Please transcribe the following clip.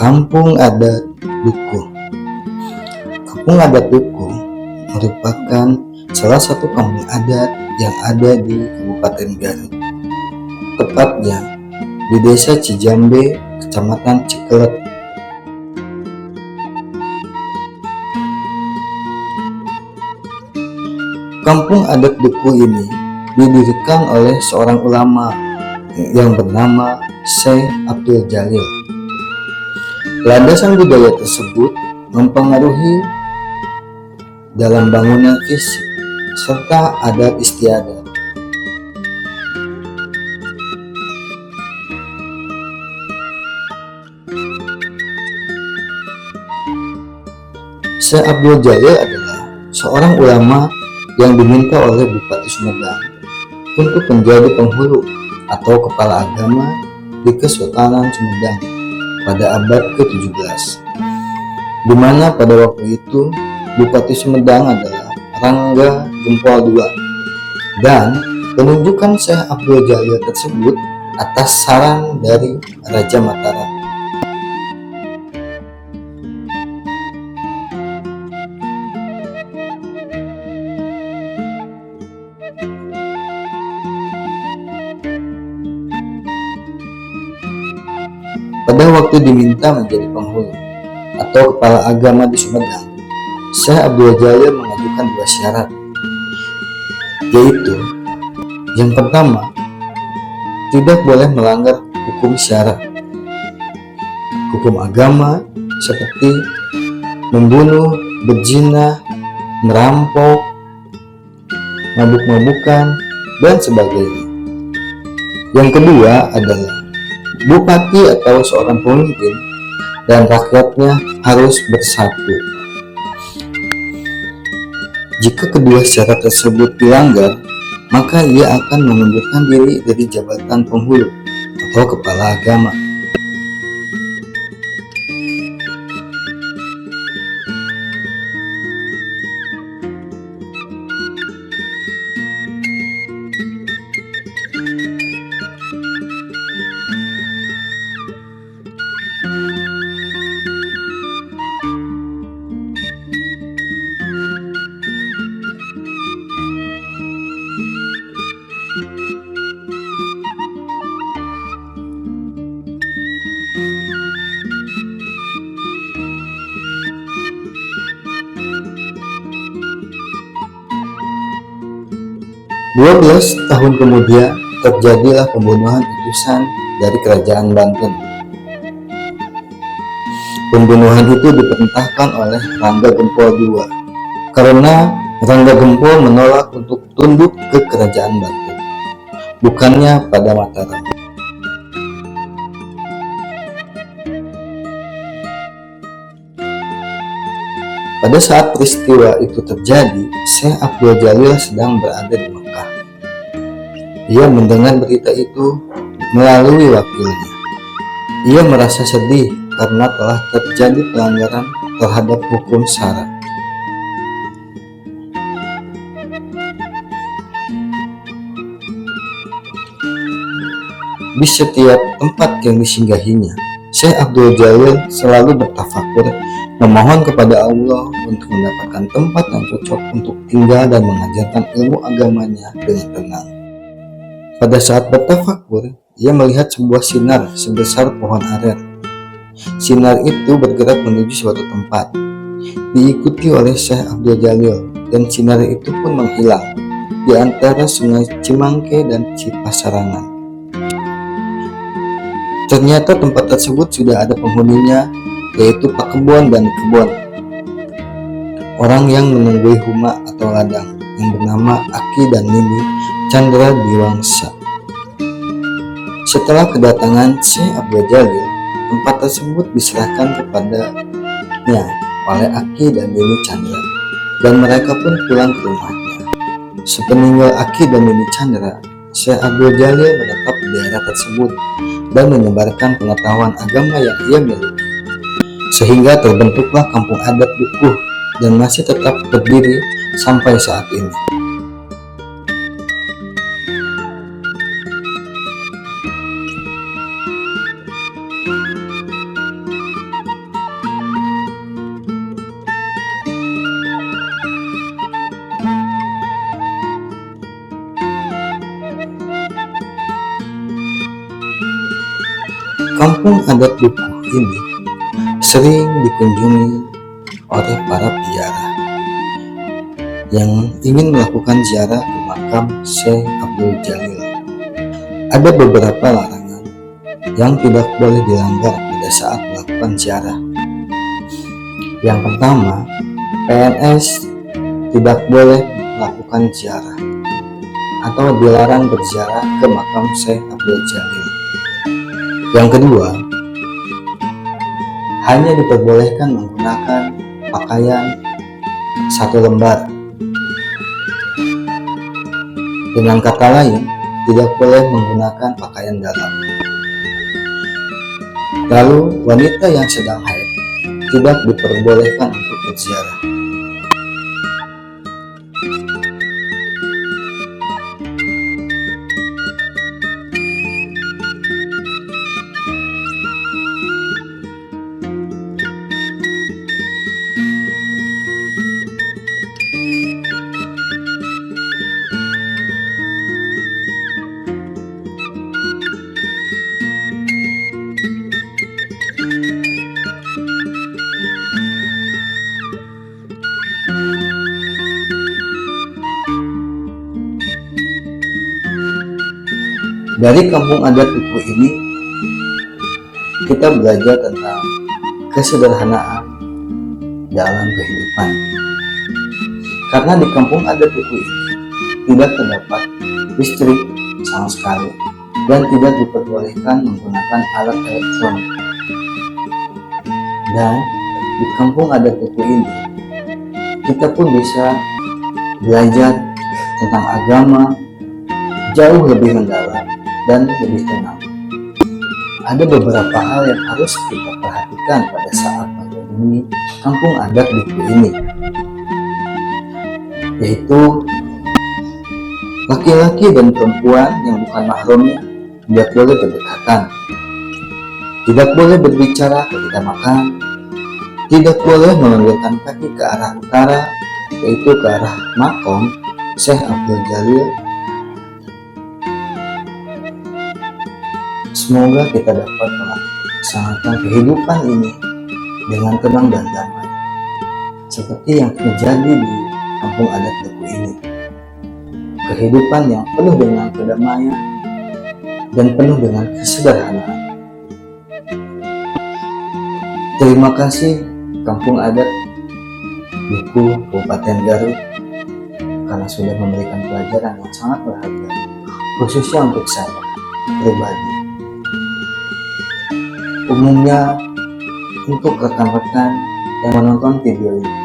Kampung Adat Duku. Kampung Adat Duku merupakan salah satu kampung adat yang ada di Kabupaten Garut, tepatnya di Desa Cijambe, Kecamatan Cikelet. Kampung Adat Duku ini didirikan oleh seorang ulama yang bernama Syekh Abdul Jalil. Landasan budaya tersebut mempengaruhi dalam bangunan fisik serta adat istiadat. Syekh Abdul Jalil adalah seorang ulama yang diminta oleh Bupati Sumedang untuk menjadi penghulu atau kepala agama di Kesultanan Sumedang pada abad ke-17, di mana pada waktu itu Bupati Sumedang adalah Rangga Gempol II, dan penunjukan Syekh Abdul Jalil tersebut atas saran dari Raja Mataram. Pada waktu diminta menjadi penghulu atau kepala agama di Sumedang, Syekh Abdul Jalil mengajukan dua syarat, yaitu yang pertama, tidak boleh melanggar hukum syara, hukum agama seperti membunuh, berzina, merampok, mabuk-mabukan, dan sebagainya. Yang kedua adalah bupati atau seorang pemimpin dan rakyatnya harus bersatu. Jika kedua syarat tersebut dilanggar, maka ia akan mengundurkan diri dari jabatan penghulu atau kepala agama. Dua belas tahun kemudian terjadilah pembunuhan utusan dari Kerajaan Banten. Pembunuhan itu diperintahkan oleh Rangga Gempol II karena Rangga Gempol menolak untuk tunduk ke Kerajaan Banten, bukannya pada Mataram. Pada saat peristiwa itu terjadi, Syekh Abdul Jalil sedang berada di Mekah. Ia mendengar berita itu melalui wakilnya. Ia merasa sedih karena telah terjadi pelanggaran terhadap hukum syara. Di setiap tempat yang disinggahinya, Syekh Abdul Jalil selalu bertafakur, memohon kepada Allah untuk mendapatkan tempat yang cocok untuk tinggal dan mengajarkan ilmu agamanya dengan tenang. Pada saat bertafakur, ia melihat sebuah sinar sebesar pohon aren. Sinar itu bergerak menuju suatu tempat, diikuti oleh Syekh Abdul Jalil, dan sinar itu pun menghilang di antara sungai Cimangke dan Cipasarangan. Ternyata tempat tersebut sudah ada penghuninya, yaitu Pak Kebon dan Kebon, orang yang menunggui huma atau ladang yang bernama Aki dan Nini Chandra Diwangsa. Setelah kedatangan Syekh Abdul Jalil, tempat tersebut diserahkan kepadanya oleh Aki dan Nini Chandra, dan mereka pun pulang ke rumahnya. Sepeninggal Aki dan Nini Chandra, Syekh Abdul Jalil menetap di daerah tersebut dan menyebarkan pengetahuan agama yang ia miliki, sehingga terbentuklah Kampung Adat Duku dan masih tetap berdiri sampai saat ini. Kampung adat Dukuh ini sering dikunjungi oleh para peziarah yang ingin melakukan ziarah ke makam Syekh Abdul Jalil. Ada beberapa larangan yang tidak boleh dilanggar pada saat melakukan ziarah. Yang pertama, PNS tidak boleh melakukan ziarah atau dilarang berziarah ke makam Syekh Abdul Jalil. Yang kedua, hanya diperbolehkan menggunakan pakaian satu lembar. Dengan kata lain, tidak boleh menggunakan pakaian dalam. Lalu, wanita yang sedang haid tidak diperbolehkan untuk berziarah. Dari kampung adat Dukuh ini, kita belajar tentang kesederhanaan dalam kehidupan. Karena di kampung adat Dukuh ini tidak terdapat listrik sama sekali dan tidak diperbolehkan menggunakan alat elektronik. Dan di kampung adat Dukuh ini, kita pun bisa belajar tentang agama jauh lebih mendalam dan lebih tenang. Ada beberapa hal yang harus kita perhatikan pada saat mengunjungi kampung adat Dukuh ini, yaitu laki-laki dan perempuan yang bukan mahramnya tidak boleh berdekatan, tidak boleh berbicara ketika makan, tidak boleh menundukkan kaki ke arah utara, yaitu ke arah makam Syekh Abdul Jalil. Semoga kita dapat melaksanakan kehidupan ini dengan tenang dan damai, seperti yang terjadi di kampung adat Dukuh ini. Kehidupan yang penuh dengan kedamaian dan penuh dengan kesederhanaan. Terima kasih kampung adat Dukuh Kabupaten Garut karena sudah memberikan pelajaran yang sangat berharga, khususnya untuk saya pribadi. Umumnya untuk rekan-rekan yang menonton video ini,